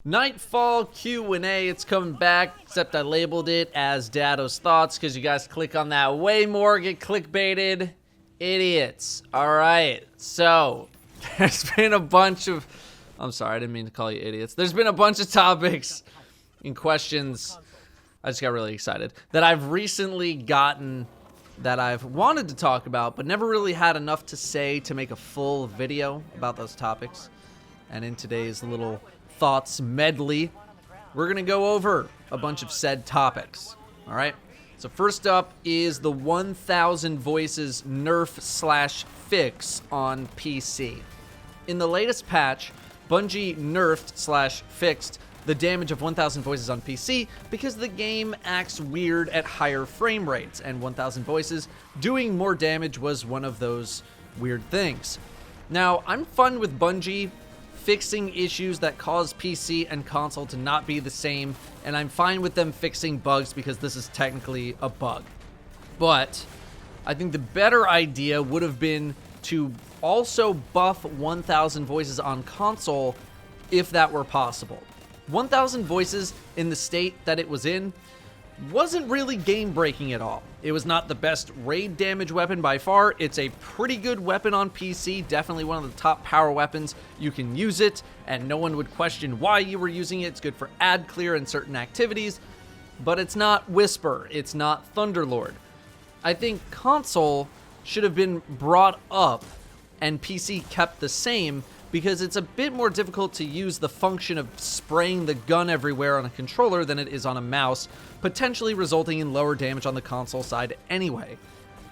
Nightfall Q&A, it's coming back, except I labeled it as Datto's Thoughts because you guys click on that way more, get clickbaited. Idiots. Alright, so there's been a bunch of... I'm sorry, I didn't mean to call you idiots. There's been a bunch of topics and questions. I just got really excited that I've recently gotten that I've wanted to talk about, but never really had enough to say to make a full video about those topics. And in today's little thoughts medley, we're going to go over a bunch of said topics. All right. So first up is the 1000 voices nerf/fix on PC. In the latest patch, Bungie nerfed/fixed the damage of 1000 voices on PC because the game acts weird at higher frame rates, and 1000 voices doing more damage was one of those weird things. Now, I'm fine with Bungie fixing issues that cause PC and console to not be the same, and I'm fine with them fixing bugs because this is technically a bug. But I think the better idea would have been to also buff 1000 voices on console if that were possible. 1000 voices in the state that it was in wasn't really game-breaking at all. It was not the best raid damage weapon by far. It's a pretty good weapon on PC, definitely one of the top power weapons. You can use it, and no one would question why you were using it. It's good for ad clear and certain activities, but it's not Whisper, it's not Thunderlord. I think console should have been brought up and PC kept the same, because it's a bit more difficult to use the function of spraying the gun everywhere on a controller than it is on a mouse, potentially resulting in lower damage on the console side anyway.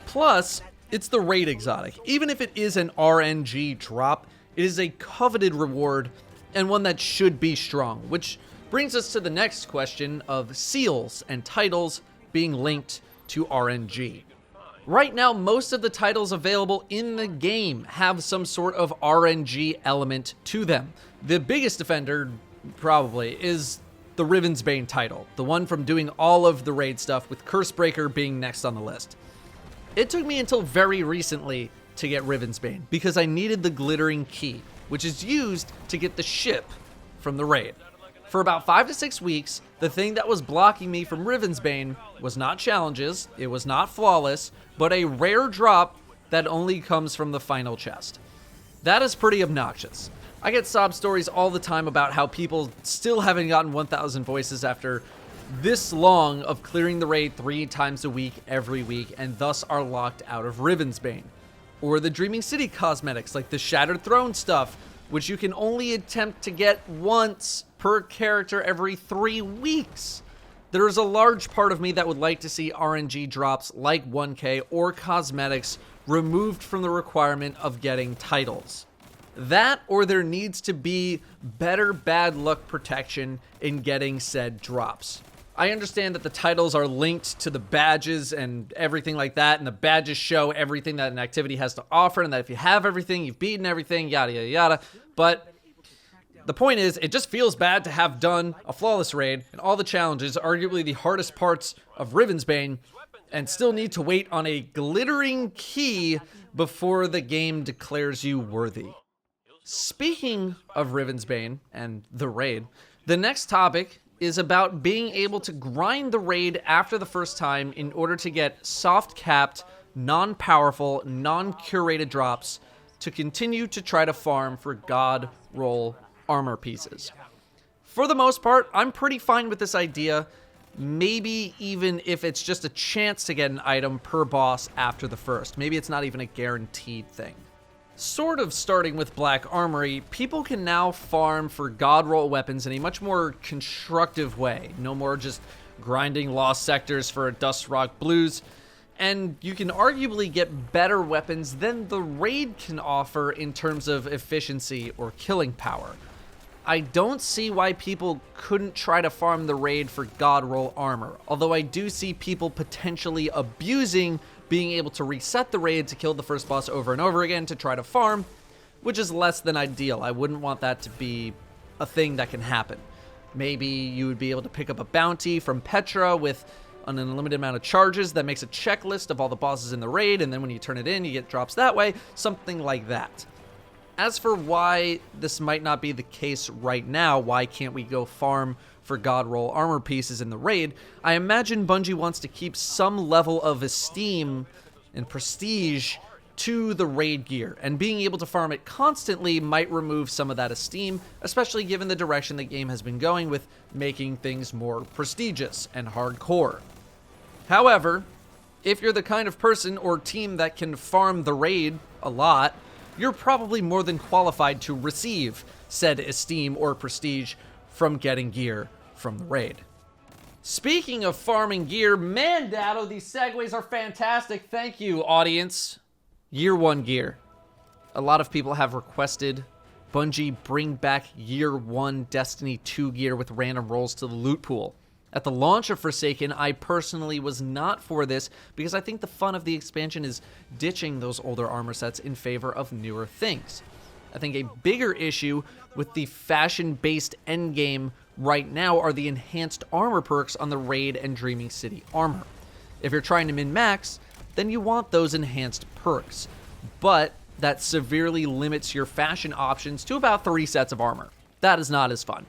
Plus, it's the raid exotic. Even if it is an RNG drop, it is a coveted reward and one that should be strong, which brings us to the next question of seals and titles being linked to RNG. Right now, most of the titles available in the game have some sort of RNG element to them. The biggest offender, probably, is the Rivensbane title, the one from doing all of the raid stuff, with Cursebreaker being next on the list. It took me until very recently to get Rivensbane, because I needed the glittering key, which is used to get the ship from the raid. For about 5 to 6 weeks, the thing that was blocking me from Rivensbane was not challenges, it was not flawless, but a rare drop that only comes from the final chest. That is pretty obnoxious. I get sob stories all the time about how people still haven't gotten 1000 voices after this long of clearing the raid 3 times a week every week, and thus are locked out of Rivensbane. Or the Dreaming City cosmetics, like the Shattered Throne stuff, which you can only attempt to get once per character every 3 weeks. There is a large part of me that would like to see RNG drops like 1K or cosmetics removed from the requirement of getting titles. That, or there needs to be better bad luck protection in getting said drops. I understand that the titles are linked to the badges and everything like that, and the badges show everything that an activity has to offer, and that if you have everything, you've beaten everything, yada yada yada, but the point is, it just feels bad to have done a flawless raid and all the challenges, arguably the hardest parts of Rivensbane, and still need to wait on a glittering key before the game declares you worthy. Speaking of Rivensbane and the raid, the next topic is about being able to grind the raid after the first time in order to get soft-capped, non-powerful, non-curated drops to continue to try to farm for God roll armor pieces. For the most part, I'm pretty fine with this idea, maybe even if it's just a chance to get an item per boss after the first. Maybe it's not even a guaranteed thing. Sort of starting with Black Armory, people can now farm for God roll weapons in a much more constructive way. No more just grinding lost sectors for Dust Rock Blues, and you can arguably get better weapons than the raid can offer in terms of efficiency or killing power. I don't see why people couldn't try to farm the raid for God roll armor, although I do see people potentially abusing being able to reset the raid to kill the first boss over and over again to try to farm, which is less than ideal. I wouldn't want that to be a thing that can happen. Maybe you would be able to pick up a bounty from Petra with an unlimited amount of charges that makes a checklist of all the bosses in the raid, and then when you turn it in, you get drops that way, something like that. As for why this might not be the case right now, why can't we go farm for God Roll armor pieces in the raid, I imagine Bungie wants to keep some level of esteem and prestige to the raid gear, and being able to farm it constantly might remove some of that esteem, especially given the direction the game has been going with making things more prestigious and hardcore. However, if you're the kind of person or team that can farm the raid a lot, you're probably more than qualified to receive said esteem or prestige from getting gear from the raid. Speaking of farming gear, man, Datto, these segues are fantastic. Thank you, audience. Year 1 gear. A lot of people have requested Bungie bring back Year 1 Destiny 2 gear with random rolls to the loot pool. At the launch of Forsaken, I personally was not for this because I think the fun of the expansion is ditching those older armor sets in favor of newer things. I think a bigger issue with the fashion-based endgame right now are the enhanced armor perks on the Raid and Dreaming City armor. If you're trying to min-max, then you want those enhanced perks, but that severely limits your fashion options to about 3 sets of armor. That is not as fun.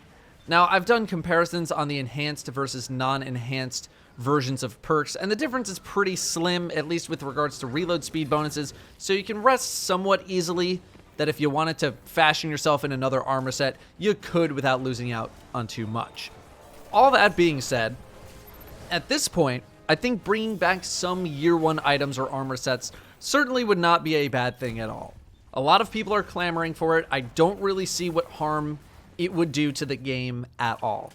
Now, I've done comparisons on the enhanced versus non-enhanced versions of perks, and the difference is pretty slim, at least with regards to reload speed bonuses, so you can rest somewhat easily that if you wanted to fashion yourself in another armor set, you could without losing out on too much. All that being said, at this point, I think bringing back some Year 1 items or armor sets certainly would not be a bad thing at all. A lot of people are clamoring for it. I don't really see what harm it would do to the game at all.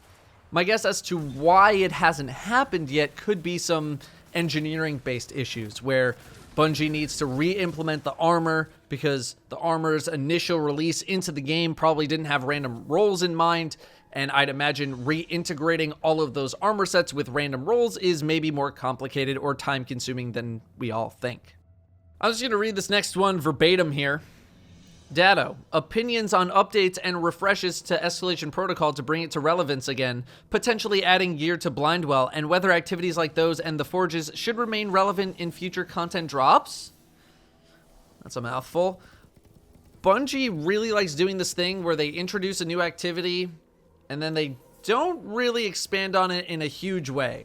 My guess as to why it hasn't happened yet could be some engineering-based issues, where Bungie needs to re-implement the armor because the armor's initial release into the game probably didn't have random rolls in mind, and I'd imagine reintegrating all of those armor sets with random rolls is maybe more complicated or time-consuming than we all think. I'm just going to read this next one verbatim here. Datto, opinions on updates and refreshes to Escalation Protocol to bring it to relevance again, potentially adding gear to Blindwell, and whether activities like those and the Forges should remain relevant in future content drops? That's a mouthful. Bungie really likes doing this thing where they introduce a new activity and then they don't really expand on it in a huge way.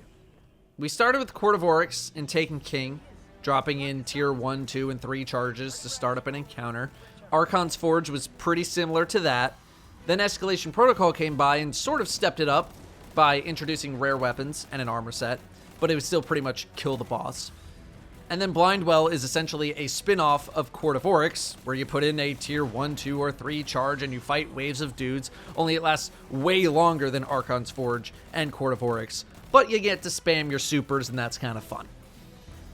We started with Court of Oryx and Taken King, dropping in tier 1, 2, and 3 charges to start up an encounter. Archon's Forge was pretty similar to that. Then Escalation Protocol came by and sort of stepped it up by introducing rare weapons and an armor set, but it would still pretty much kill the boss. And then Blindwell is essentially a spin-off of Court of Oryx, where you put in a tier 1, 2, or 3 charge and you fight waves of dudes, only it lasts way longer than Archon's Forge and Court of Oryx, but you get to spam your supers and that's kind of fun.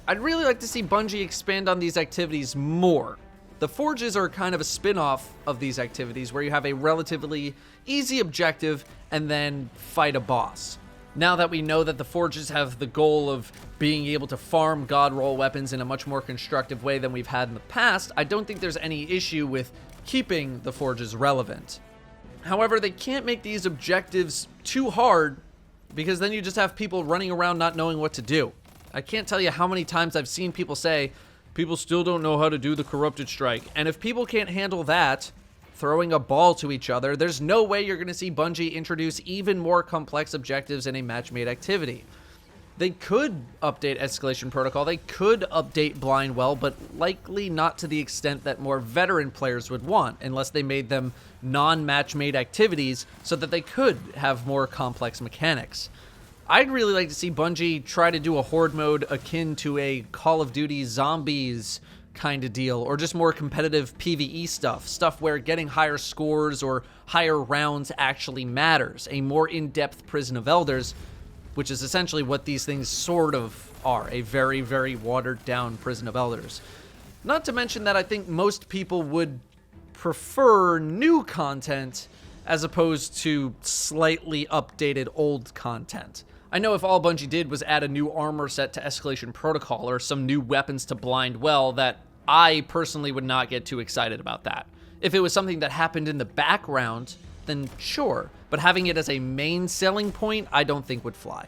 I'd really like to see Bungie expand on these activities more. The Forges are kind of a spin-off of these activities where you have a relatively easy objective and then fight a boss. Now that we know that the Forges have the goal of being able to farm God Roll weapons in a much more constructive way than we've had in the past, I don't think there's any issue with keeping the Forges relevant. However, they can't make these objectives too hard because then you just have people running around not knowing what to do. I can't tell you how many times I've seen people say, people still don't know how to do the Corrupted Strike. And if people can't handle that, throwing a ball to each other, there's no way you're going to see Bungie introduce even more complex objectives in a match-made activity. They could update Escalation Protocol, they could update Blindwell, but likely not to the extent that more veteran players would want, unless they made them non-match-made activities so that they could have more complex mechanics. I'd really like to see Bungie try to do a horde mode akin to a Call of Duty Zombies kind of deal, or just more competitive PvE stuff where getting higher scores or higher rounds actually matters, a more in-depth Prison of Elders, which is essentially what these things sort of are, a very, very watered-down Prison of Elders. Not to mention that I think most people would prefer new content as opposed to slightly updated old content. I know if all Bungie did was add a new armor set to Escalation Protocol or some new weapons to Blindwell, that I personally would not get too excited about that. If it was something that happened in the background, then sure, but having it as a main selling point, I don't think would fly.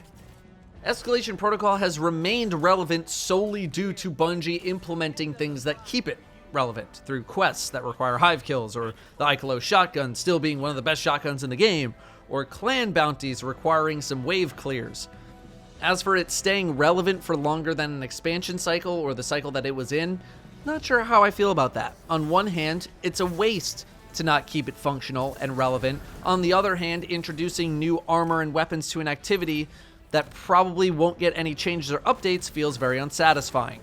Escalation Protocol has remained relevant solely due to Bungie implementing things that keep it relevant through quests that require hive kills, or the Icolo shotgun still being one of the best shotguns in the game, or clan bounties requiring some wave clears. As for it staying relevant for longer than an expansion cycle or the cycle that it was in, not sure how I feel about that. On one hand, it's a waste to not keep it functional and relevant. On the other hand, introducing new armor and weapons to an activity that probably won't get any changes or updates feels very unsatisfying.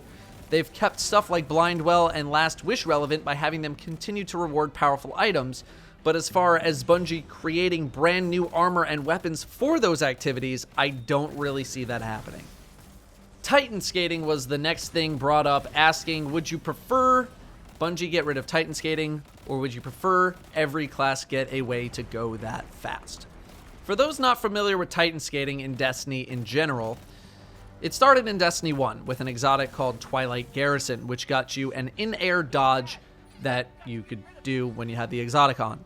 They've kept stuff like Blindwell and Last Wish relevant by having them continue to reward powerful items, but as far as Bungie creating brand new armor and weapons for those activities, I don't really see that happening. Titan skating was the next thing brought up, asking, would you prefer Bungie get rid of Titan skating, or would you prefer every class get a way to go that fast? For those not familiar with Titan skating in Destiny in general, it started in Destiny 1 with an exotic called Twilight Garrison, which got you an in-air dodge that you could do when you had the exotic on.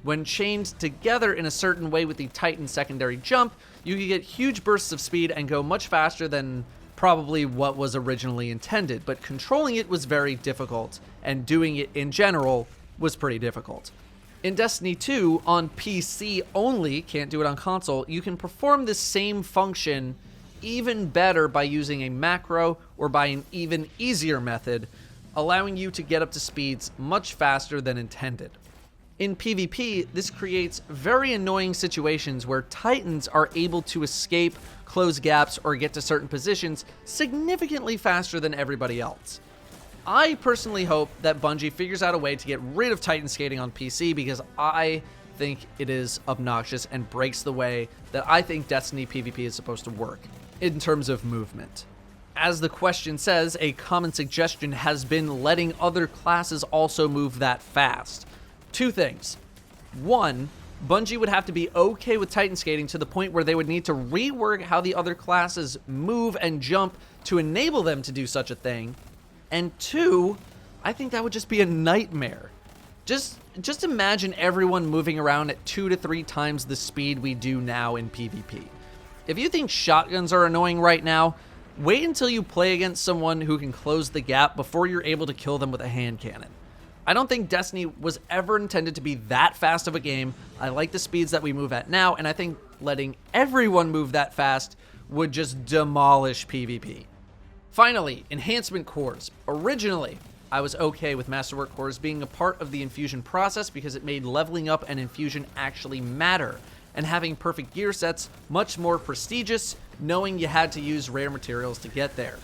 When chained together in a certain way with the Titan secondary jump, you could get huge bursts of speed and go much faster than probably what was originally intended, but controlling it was very difficult, and doing it in general was pretty difficult. In Destiny 2, on PC only, can't do it on console, you can perform this same function even better by using a macro or by an even easier method, allowing you to get up to speeds much faster than intended. In PvP, this creates very annoying situations where Titans are able to escape, close gaps, or get to certain positions significantly faster than everybody else. I personally hope that Bungie figures out a way to get rid of Titan skating on PC, because I think it is obnoxious and breaks the way that I think Destiny PvP is supposed to work in terms of movement. As the question says, a common suggestion has been letting other classes also move that fast. Two things. One, Bungie would have to be okay with Titan skating to the point where they would need to rework how the other classes move and jump to enable them to do such a thing. And two, I think that would just be a nightmare. Just imagine everyone moving around at 2 to 3 times the speed we do now in PvP. If you think shotguns are annoying right now, wait until you play against someone who can close the gap before you're able to kill them with a hand cannon. I don't think Destiny was ever intended to be that fast of a game. I like the speeds that we move at now, and I think letting everyone move that fast would just demolish PvP. Finally, Enhancement Cores. Originally, I was okay with Masterwork Cores being a part of the infusion process because it made leveling up and infusion actually matter, and having perfect gear sets much more prestigious, knowing you had to use rare materials to get there.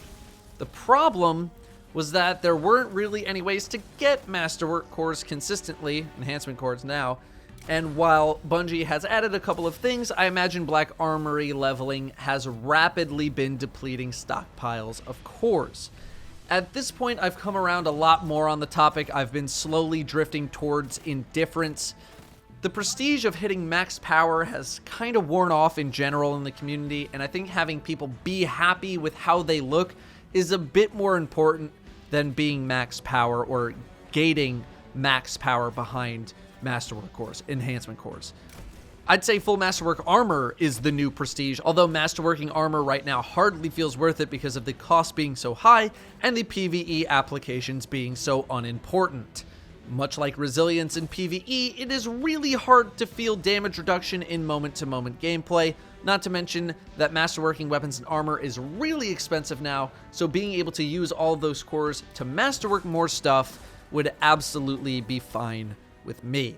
The problem was that there weren't really any ways to get Masterwork Cores consistently, Enhancement Cores now, and while Bungie has added a couple of things, I imagine Black Armory leveling has rapidly been depleting stockpiles of cores. At this point, I've come around a lot more on the topic. I've been slowly drifting towards indifference. The prestige of hitting max power has kind of worn off in general in the community, and I think having people be happy with how they look is a bit more important than being max power or gating max power behind Masterwork Cores, Enhancement Cores. I'd say full Masterwork armor is the new prestige, although Masterworking armor right now hardly feels worth it because of the cost being so high and the PvE applications being so unimportant. Much like resilience in PvE, it is really hard to feel damage reduction in moment-to-moment gameplay, not to mention that masterworking weapons and armor is really expensive now, so being able to use all of those cores to masterwork more stuff would absolutely be fine with me.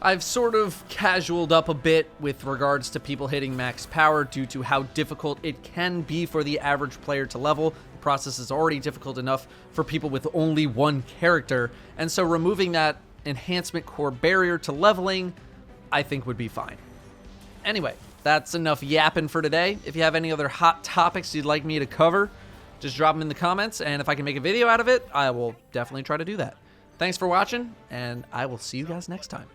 I've sort of casualed up a bit with regards to people hitting max power due to how difficult it can be for the average player to level. The process is already difficult enough for people with only one character, and so removing that enhancement core barrier to leveling, I think would be fine. Anyway, that's enough yapping for today. If you have any other hot topics you'd like me to cover, just drop them in the comments, and if I can make a video out of it, I will definitely try to do that. Thanks for watching, and I will see you guys next time.